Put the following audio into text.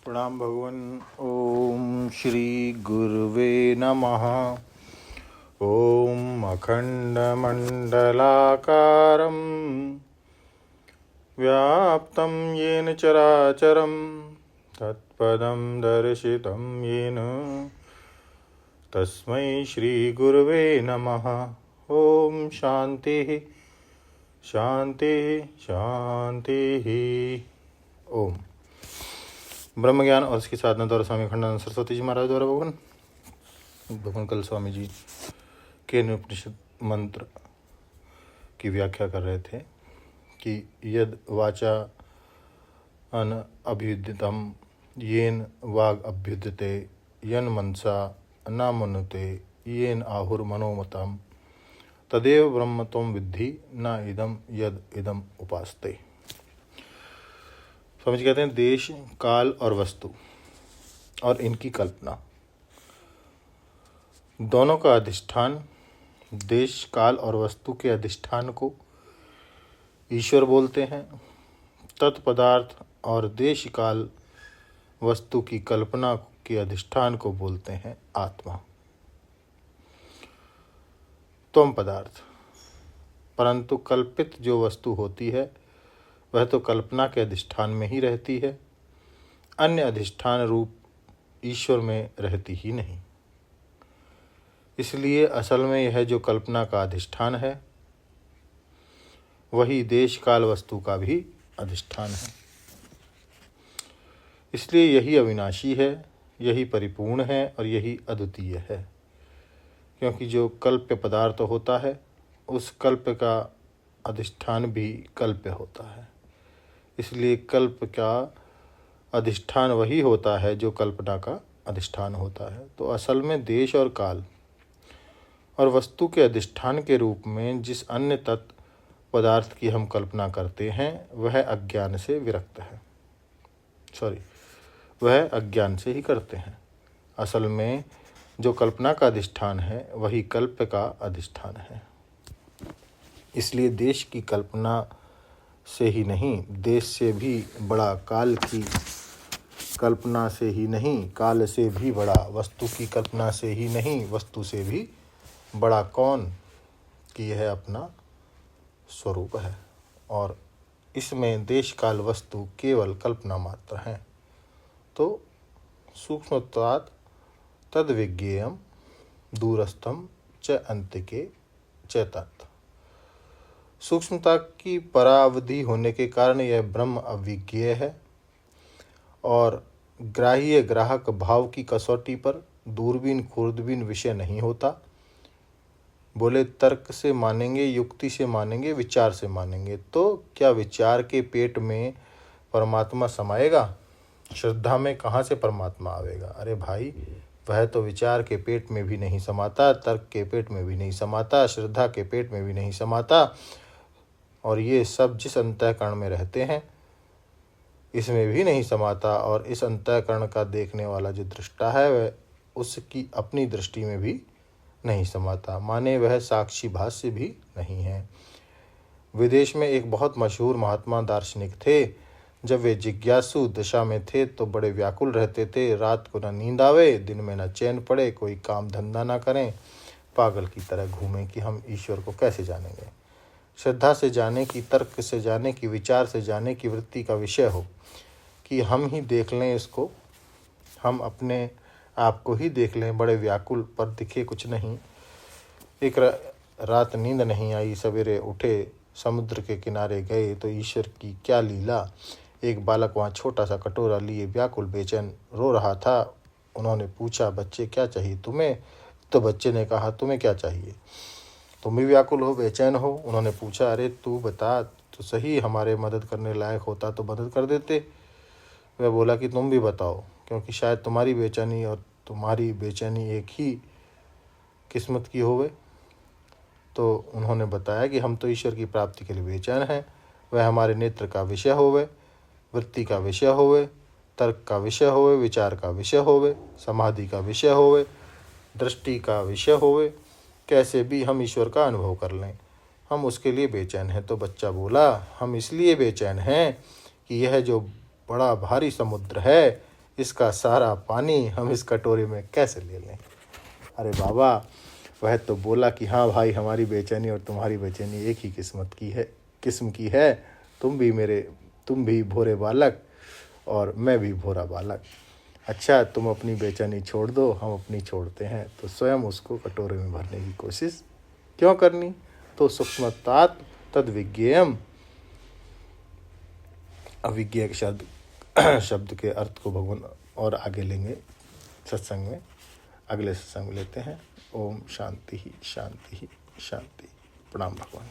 प्रणाम भगवन। ओम श्री गुरुवे नमः। ओम अखंडमंडलाकारं व्याप्तं येन चराचरं तत्पदं दर्शितं येन तस्मै श्री गुरुवे नमः। ओम शांति शांति शांति। ओम ब्रह्म ज्ञान और इसकी साधना द्वारा स्वामी खंडानंद सरस्वती जी महाराज द्वारा भगवान कल स्वामी जी के उपनिषद मंत्र की व्याख्या कर रहे थे कि यद वाचा अन अभ्युदितम येन वाग अभ्युदते यन मनसा न मनुते येन आहुर मनोमतम तदेव ब्रह्म त्वं विद्धि न इदम यद इदम उपास्ते। समझ कहते हैं देश, काल और वस्तु और इनकी कल्पना दोनों का अधिष्ठान, देश, काल और वस्तु के अधिष्ठान को ईश्वर बोलते हैं। तत्पदार्थ और देश, काल, वस्तु की कल्पना के अधिष्ठान को बोलते हैं आत्मा। त्वम पदार्थ, परंतु कल्पित जो वस्तु होती है वह तो कल्पना के अधिष्ठान में ही रहती है, अन्य अधिष्ठान रूप ईश्वर में रहती ही नहीं। इसलिए असल में यह जो कल्पना का अधिष्ठान है वही देश, काल, वस्तु का भी अधिष्ठान है। इसलिए यही अविनाशी है, यही परिपूर्ण है और यही अद्वितीय है। क्योंकि जो कल्प्य पदार्थ होता है उस कल्प का अधिष्ठान भी कल्प्य होता है। इसलिए कल्प का अधिष्ठान वही होता है जो कल्पना का अधिष्ठान होता है। तो असल में देश और काल और वस्तु के अधिष्ठान के रूप में जिस अन्य तत्व पदार्थ की हम कल्पना करते हैं वह अज्ञान से विरक्त है। वह अज्ञान से ही करते हैं। असल में जो कल्पना का अधिष्ठान है वही कल्प का अधिष्ठान है। इसलिए देश की कल्पना से ही नहीं, देश से भी बड़ा, काल की कल्पना से ही नहीं, काल से भी बड़ा, वस्तु की कल्पना से ही नहीं, वस्तु से भी बड़ा कौन कि यह अपना स्वरूप है। और इसमें देश, काल, वस्तु केवल कल्पना मात्र हैं। तो सूक्ष्मत्वात् तद्विज्ञेयं दूरस्थम च अंतिके च तत्। सूक्ष्मता की परावधि होने के कारण यह ब्रह्म अविज्ञेय है और ग्राह्य ग्राहक भाव की कसौटी पर दूरबीन खुर्दबीन विषय नहीं होता। बोले तर्क से मानेंगे, युक्ति से मानेंगे, विचार से मानेंगे, तो क्या विचार के पेट में परमात्मा समाएगा? श्रद्धा में कहाँ से परमात्मा आवेगा? अरे भाई, वह तो विचार के पेट में भी नहीं समाता, तर्क के पेट में भी नहीं समाता, श्रद्धा के पेट में भी नहीं समाता। और ये सब जिस अंतःकरण में रहते हैं इसमें भी नहीं समाता। और इस अंतःकरण का देखने वाला जो दृष्टा है वह उसकी अपनी दृष्टि में भी नहीं समाता, माने वह साक्षी भाष्य भी नहीं है। विदेश में एक बहुत मशहूर महात्मा दार्शनिक थे। जब वे जिज्ञासु दशा में थे तो बड़े व्याकुल रहते थे। रात को न नींद आवे, दिन में न चैन पड़े, कोई काम धंधा न करें, पागल की तरह घूमें कि हम ईश्वर को कैसे जानेंगे। श्रद्धा से जाने की, तर्क से जाने की, विचार से जाने की वृत्ति का विषय हो कि हम ही देख लें इसको, हम अपने आप को ही देख लें। बड़े व्याकुल, पर दिखे कुछ नहीं। एक रात नींद नहीं आई, सवेरे उठे, समुद्र के किनारे गए तो ईश्वर की क्या लीला। एक बालक वहाँ छोटा सा कटोरा लिए व्याकुल बेचैन रो रहा था। उन्होंने पूछा, बच्चे क्या चाहिए तुम्हें? तो बच्चे ने कहा, तुम्हें क्या चाहिए? तुम भी व्याकुल हो, बेचैन हो। उन्होंने पूछा, अरे तू बता तो सही, हमारे मदद करने लायक होता तो मदद कर देते। वह बोला कि तुम भी बताओ, क्योंकि शायद तुम्हारी बेचैनी और तुम्हारी बेचैनी एक ही किस्मत की होवे। तो उन्होंने बताया कि हम तो ईश्वर की प्राप्ति के लिए बेचैन हैं। वह हमारे नेत्र का विषय होवे, वृत्ति का विषय होवे, तर्क का विषय होवे, विचार का विषय होवे, समाधि का विषय होवे, दृष्टि का विषय होवे, कैसे भी हम ईश्वर का अनुभव कर लें, हम उसके लिए बेचैन हैं। तो बच्चा बोला, हम इसलिए बेचैन हैं कि यह जो बड़ा भारी समुद्र है इसका सारा पानी हम इस कटोरे में कैसे ले लें। अरे बाबा, वह तो बोला कि हाँ भाई, हमारी बेचैनी और तुम्हारी बेचैनी एक ही किस्म की है। तुम भी भोरे बालक और मैं भी भोरा बालक। अच्छा, तुम अपनी बेचैनी छोड़ दो, हम अपनी छोड़ते हैं, तो स्वयं उसको कटोरे में भरने की कोशिश क्यों करनी। तो सूक्ष्मतात तद विज्ञेयम, अविज्ञेय शब्द के अर्थ को भगवान और आगे लेंगे सत्संग में, अगले सत्संग में लेते हैं। ओम शांति ही शांति ही शांति। प्रणाम भगवान।